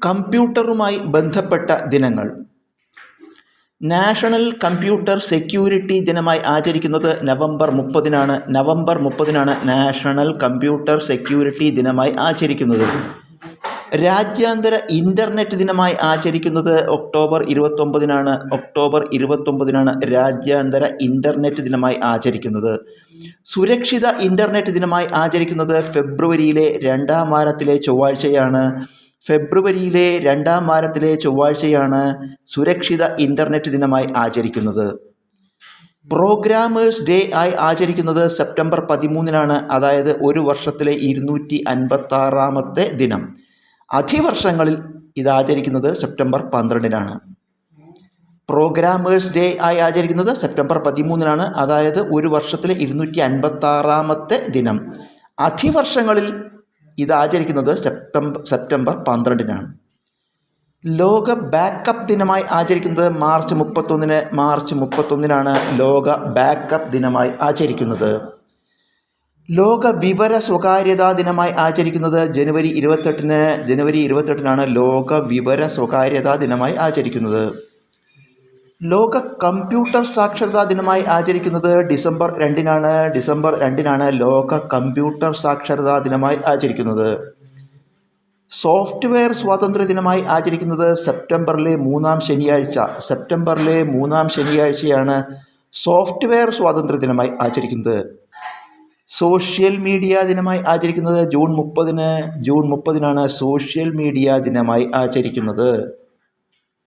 കമ്പ്യൂട്ടറുമായി ബന്ധപ്പെട്ട ദിനങ്ങൾ. National computer security ദിനമായി ആചരിക്കുന്നത് നവംബർ 30-നാണ്. നവംബർ 30-നാണ് നാഷണൽ കമ്പ്യൂട്ടർ സെക്യൂരിറ്റി ദിനമായി ആചരിക്കുന്നത്. രാജ്യാന്തര ഇൻ്റർനെറ്റ് ദിനമായി ആചരിക്കുന്നത് ഒക്ടോബർ 29-നാണ്. ഒക്ടോബർ 29-നാണ് രാജ്യാന്തര ഇൻ്റർനെറ്റ് ദിനമായി ആചരിക്കുന്നത്. സുരക്ഷിത ഇൻ്റർനെറ്റ് ദിനമായി ആചരിക്കുന്നത് ഫെബ്രുവരിയിലെ 2-ാം വാരത്തിലെ ചൊവ്വാഴ്ചയാണ്. ഫെബ്രുവരിയിലെ 2-ാം വാരത്തിലെ ചൊവ്വാഴ്ചയാണ് സുരക്ഷിത ഇൻ്റർനെറ്റ് ദിനമായി ആചരിക്കുന്നത്. പ്രോഗ്രാമേഴ്സ് ഡേ ആയി ആചരിക്കുന്നത് സെപ്റ്റംബർ 13-നാണ്. അതായത് ഒരു വർഷത്തിലെ 256-ാമത്തെ ദിനം. അധിവർഷങ്ങളിൽ ഇത് ആചരിക്കുന്നത് സെപ്റ്റംബർ 12-നാണ്. പ്രോഗ്രാമേഴ്സ് ഡേ ആയി ആചരിക്കുന്നത് സെപ്റ്റംബർ 13-നാണ്. അതായത് ഒരു വർഷത്തിലെ 256-ാമത്തെ ദിനം. അധിവർഷങ്ങളിൽ ഇത് ആചരിക്കുന്നത് സെപ്റ്റംബർ 12-നാണ്. ലോക ബാക്കപ്പ് ദിനമായി ആചരിക്കുന്നത് മാർച്ച് 31-ന്. മാർച്ച് 31-നാണ് ലോക ബാക്കപ്പ് ദിനമായി ആചരിക്കുന്നത്. ലോക വിവര സ്വകാര്യതാ ദിനമായി ആചരിക്കുന്നത് ജനുവരി 28-ന്. ജനുവരി 28-നാണ് ലോക വിവര സ്വകാര്യതാ ദിനമായി ആചരിക്കുന്നത്. ലോക കമ്പ്യൂട്ടർ സാക്ഷരതാ ദിനമായി ആചരിക്കുന്നത് ഡിസംബർ 2-നാണ്. ഡിസംബർ 2-നാണ് ലോക കമ്പ്യൂട്ടർ സാക്ഷരതാ ദിനമായി ആചരിക്കുന്നത്. സോഫ്റ്റ്വെയർ സ്വാതന്ത്ര്യ ദിനമായി ആചരിക്കുന്നത് സെപ്റ്റംബറിലെ 3-ാം ശനിയാഴ്ച. സെപ്റ്റംബറിലെ 3-ാം ശനിയാഴ്ചയാണ് സോഫ്റ്റ്വെയർ സ്വാതന്ത്ര്യ ദിനമായി ആചരിക്കുന്നത്. സോഷ്യൽ മീഡിയ ദിനമായി ആചരിക്കുന്നത് ജൂൺ 30-ന്. ജൂൺ 30-നാണ് സോഷ്യൽ മീഡിയ ദിനമായി ആചരിക്കുന്നത്.